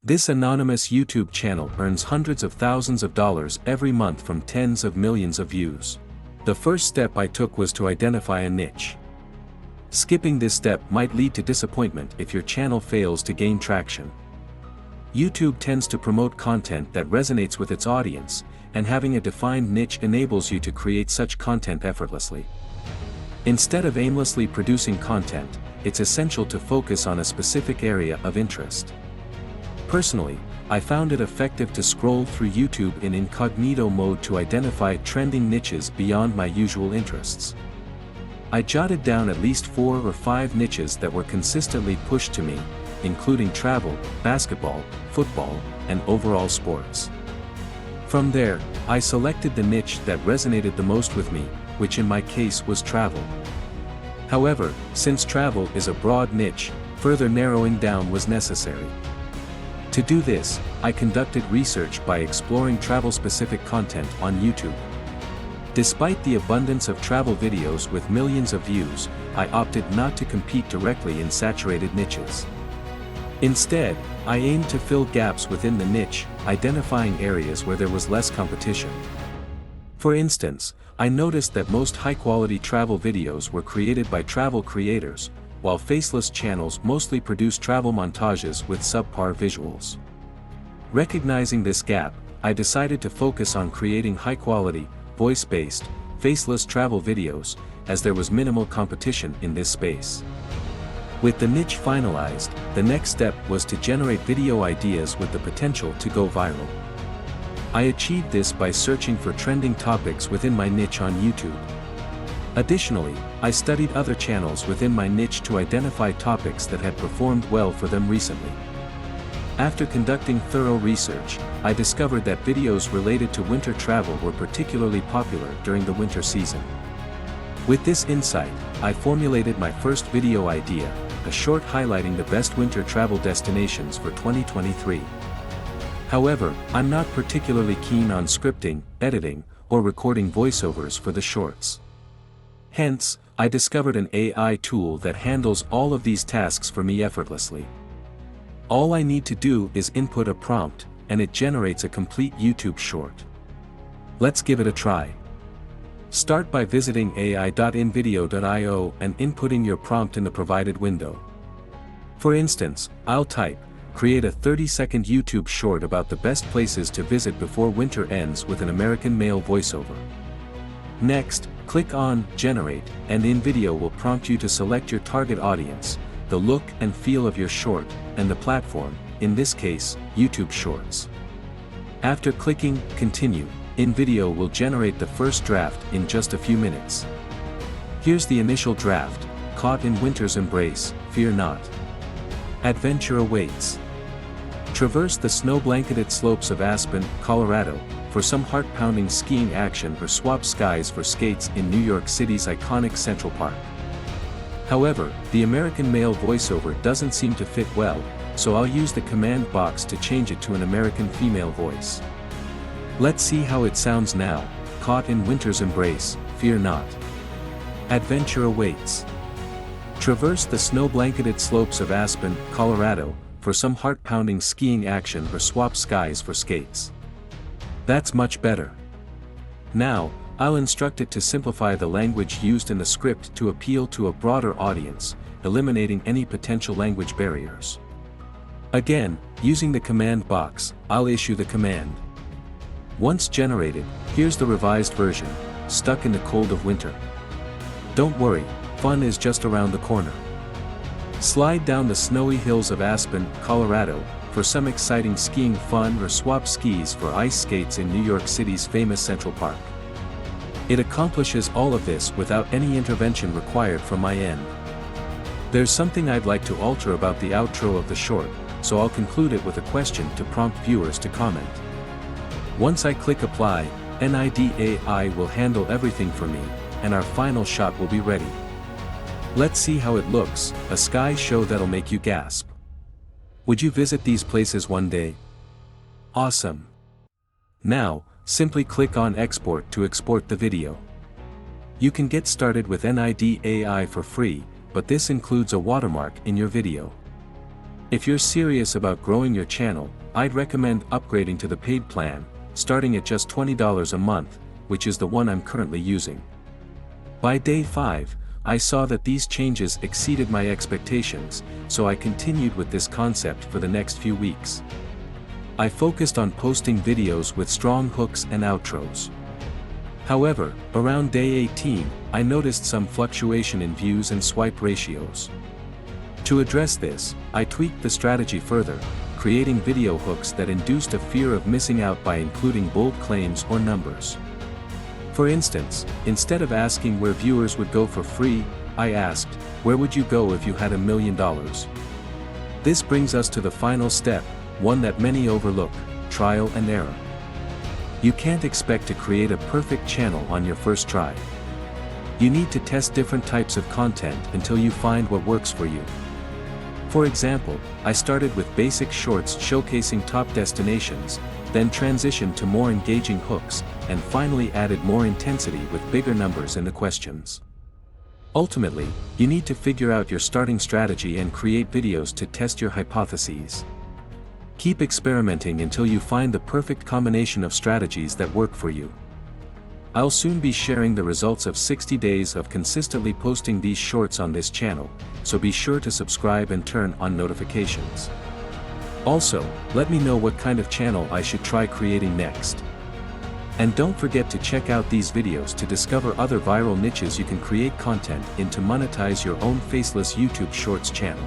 This anonymous YouTube channel earns hundreds of thousands of dollars every month from tens of millions of views. The first step I took was to identify a niche. Skipping this step might lead to disappointment if your channel fails to gain traction. YouTube tends to promote content that resonates with its audience, and having a defined niche enables you to create such content effortlessly. Instead of aimlessly producing content, it's essential to focus on a specific area of interest. Personally, I found it effective to scroll through YouTube in incognito mode to identify trending niches beyond my usual interests. I jotted down at least 4 or 5 niches that were consistently pushed to me, including travel, basketball, football, and overall sports. From there, I selected the niche that resonated the most with me, which in my case was travel. However, since travel is a broad niche, further narrowing down was necessary. To do this, I conducted research by exploring travel-specific content on YouTube. Despite the abundance of travel videos with millions of views, I opted not to compete directly in saturated niches. Instead, I aimed to fill gaps within the niche, identifying areas where there was less competition. For instance, I noticed that most high-quality travel videos were created by travel creators, while faceless channels mostly produce travel montages with subpar visuals. Recognizing this gap, I decided to focus on creating high-quality, voice-based, faceless travel videos, as there was minimal competition in this space. With the niche finalized, the next step was to generate video ideas with the potential to go viral. I achieved this by searching for trending topics within my niche on YouTube. Additionally, I studied other channels within my niche to identify topics that had performed well for them recently. After conducting thorough research, I discovered that videos related to winter travel were particularly popular during the winter season. With this insight, I formulated my first video idea, a short highlighting the best winter travel destinations for 2023. However, I'm not particularly keen on scripting, editing, or recording voiceovers for the shorts. Hence, I discovered an AI tool that handles all of these tasks for me effortlessly. All I need to do is input a prompt, and it generates a complete YouTube short. Let's give it a try. Start by visiting ai.invideo.io and inputting your prompt in the provided window. For instance, I'll type, create a 30-second YouTube short about the best places to visit before winter ends with an American male voiceover. Next, click on Generate, and InVideo will prompt you to select your target audience, the look and feel of your short, and the platform, in this case, YouTube Shorts. After clicking Continue, InVideo will generate the first draft in just a few minutes. Here's the initial draft: caught in winter's embrace, fear not. Adventure awaits. Traverse the snow-blanketed slopes of Aspen, Colorado, for some heart-pounding skiing action, or swap skies for skates in New York City's iconic Central Park. However, the American male voiceover doesn't seem to fit well, so I'll use the command box to change it to an American female voice. Let's see how it sounds now: caught in winter's embrace, fear not. Adventure awaits. Traverse the snow-blanketed slopes of Aspen, Colorado, for some heart-pounding skiing action, or swap skies for skates. That's much better. Now, I'll instruct it to simplify the language used in the script to appeal to a broader audience, eliminating any potential language barriers. Again, using the command box, I'll issue the command. Once generated, here's the revised version: stuck in the cold of winter. Don't worry, fun is just around the corner. Slide down the snowy hills of Aspen, Colorado, for some exciting skiing fun, or swap skis for ice skates in New York City's famous Central Park. It accomplishes all of this without any intervention required from my end. There's something I'd like to alter about the outro of the short, so I'll conclude it with a question to prompt viewers to comment. Once I click apply, NIDAI will handle everything for me, and our final shot will be ready. Let's see how it looks, a sky show that'll make you gasp. Would you visit these places one day? Awesome. Now, simply click on Export to export the video. You can get started with NIDAI for free, but this includes a watermark in your video. If you're serious about growing your channel, I'd recommend upgrading to the paid plan, starting at just $20 a month, which is the one I'm currently using. By day 5, I saw that these changes exceeded my expectations, so I continued with this concept for the next few weeks. I focused on posting videos with strong hooks and outros. However, around day 18, I noticed some fluctuation in views and swipe ratios. To address this, I tweaked the strategy further, creating video hooks that induced a fear of missing out by including bold claims or numbers. For instance, instead of asking where viewers would go for free, I asked, where would you go if you had $1 million? This brings us to the final step, one that many overlook: trial and error. You can't expect to create a perfect channel on your first try. You need to test different types of content until you find what works for you. For example, I started with basic shorts showcasing top destinations, then transitioned to more engaging hooks, and finally added more intensity with bigger numbers in the questions. Ultimately, you need to figure out your starting strategy and create videos to test your hypotheses. Keep experimenting until you find the perfect combination of strategies that work for you. I'll soon be sharing the results of 60 days of consistently posting these shorts on this channel, so be sure to subscribe and turn on notifications. Also, let me know what kind of channel I should try creating next. And don't forget to check out these videos to discover other viral niches you can create content in to monetize your own faceless YouTube Shorts channel.